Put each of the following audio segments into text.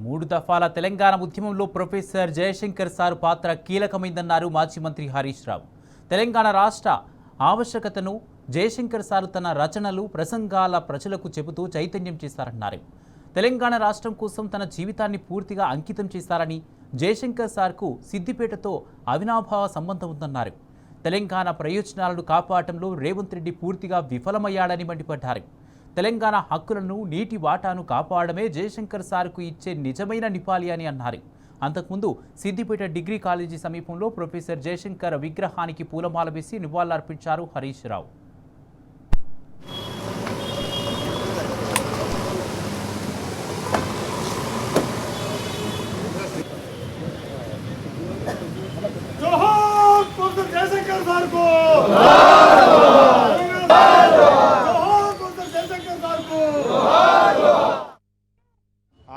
మూడు దఫాల తెలంగాణ ఉద్యమంలో professor Jayashankar sir పాత్ర కీలకమైందన్నారు మాజీ మంత్రి హరీష్ రావు. తెలంగాణ రాష్ట్ర ఆవశ్యకతను జయశంకర్ సార్ తన రచనలు ప్రసంగాల ప్రజలకు చెబుతూ చైతన్యం చేశారన్నారు. తెలంగాణ రాష్ట్రం కోసం తన జీవితాన్ని పూర్తిగా అంకితం చేశారని, జయశంకర్ సార్కు సిద్దిపేటతో అవినాభావ సంబంధం ఉందన్నారు. తెలంగాణ ప్రయోజనాలను కాపాడటంలో రేవంత్ రెడ్డి పూర్తిగా విఫలమయ్యాడని మండిపడ్డారు. తెలంగాణ హక్కులను, నీటి వాటాను కాపాడమే జయశంకర్ సార్కు ఇచ్చే నిజమైన నిపాలి అని అన్నారు. అంతకుముందు సిద్దిపేట డిగ్రీ కాలేజీ సమీపంలో ప్రొఫెసర్ జయశంకర్ విగ్రహానికి పూలమాల వేసి నివాళులర్పించారు హరీష్ రావు.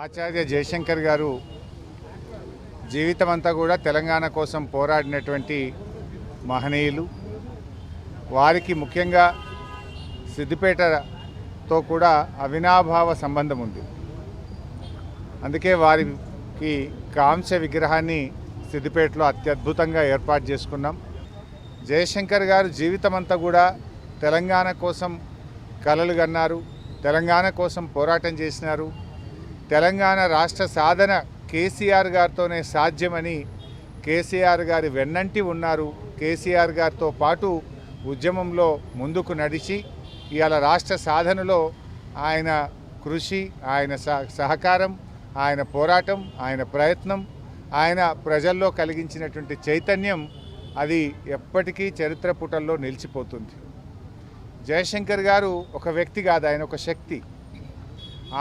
ఆచార్య జయశంకర్ గారు జీవితమంతా కూడా తెలంగాణ కోసం పోరాడినటువంటి మహనీయులు. వారికి ముఖ్యంగా సిద్దిపేటతో కూడా అవినాభావ సంబంధం ఉంది. అందుకే వారికి కాంస్య విగ్రహాన్ని సిద్దిపేటలో అత్యద్భుతంగా ఏర్పాటు చేసుకున్నాం. జయశంకర్ గారు జీవితమంతా కూడా తెలంగాణ కోసం కలలు కన్నారు, తెలంగాణ కోసం పోరాటం చేసినారు. తెలంగాణ రాష్ట్ర సాధన కేసీఆర్ గారితోనే సాధ్యమని కేసీఆర్ గారి వెన్నంటి ఉన్నారు. కేసీఆర్ గారితో పాటు ఉద్యమంలో ముందుకు నడిచి ఇవాళ రాష్ట్ర సాధనలో ఆయన కృషి, ఆయన సహకారం, ఆయన పోరాటం, ఆయన ప్రయత్నం, ఆయన ప్రజల్లో కలిగించినటువంటి చైతన్యం అది ఎప్పటికీ చరిత్ర పుటల్లో నిలిచిపోతుంది. జయశంకర్ గారు ఒక వ్యక్తి కాదు, ఆయన ఒక శక్తి.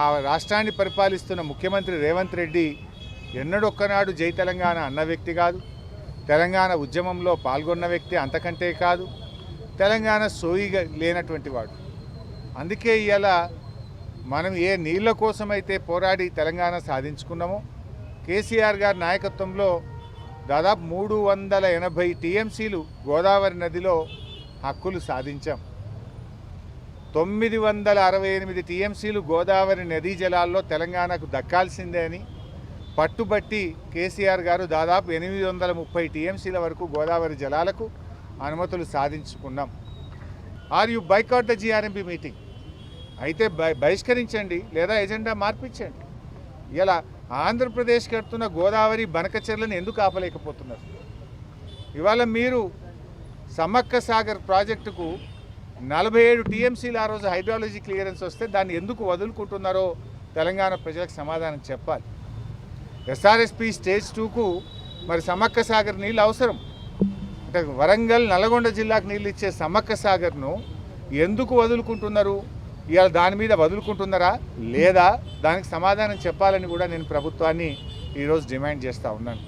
ఆ రాష్ట్రాన్ని పరిపాలిస్తున్న ముఖ్యమంత్రి రేవంత్ రెడ్డి ఎన్నడొక్కనాడు జై తెలంగాణ అన్న వ్యక్తి కాదు, తెలంగాణ ఉద్యమంలో పాల్గొన్న వ్యక్తి అంతకంటే కాదు, తెలంగాణ సోయిగా లేనటువంటి వాడు. అందుకే ఇలా మనం ఏ నీళ్ళ కోసమైతే పోరాడి తెలంగాణ సాధించుకున్నామో కేసీఆర్ గారి నాయకత్వంలో దాదాపు 380 టీఎంసీలు గోదావరి నదిలో హక్కులు సాధించాం. 968 టీఎంసీలు గోదావరి నదీ జలాల్లో తెలంగాణకు దక్కాల్సిందే అని పట్టుబట్టి కేసీఆర్ గారు దాదాపు 830 టీఎంసీల వరకు గోదావరి జలాలకు అనుమతులు సాధించుకున్నాం. Are you boycott the GRMB meeting? అయితే బహిష్కరించండి లేదా ఎజెండా మార్పించండి. ఇలా ఆంధ్రప్రదేశ్ కడుతున్న గోదావరి బనకచెర్లను ఎందుకు ఆపలేకపోతున్నారు? ఇవాళ మీరు సమ్మక్క సాగర్ ప్రాజెక్టుకు 47 టీఎంసీలు ఆ రోజు హైడ్రాలజీ క్లియరెన్స్ వస్తే దాన్ని ఎందుకు వదులుకుంటున్నారో తెలంగాణ ప్రజలకు సమాధానం చెప్పాలి. ఎస్ఆర్ఎస్పి స్టేజ్ 2కు మరి సమ్మక్క సాగర్ నీళ్ళు అవసరం. అంటే వరంగల్, నల్గొండ జిల్లాకు నీళ్ళు ఇచ్చే సమ్మక్క సాగర్ను ఎందుకు వదులుకుంటున్నారు? ఇవాళ దాని మీద వదులుకుంటున్నారా లేదా? దానికి సమాధానం చెప్పాలని కూడా నేను ప్రభుత్వాన్ని ఈరోజు డిమాండ్ చేస్తూ ఉన్నాను.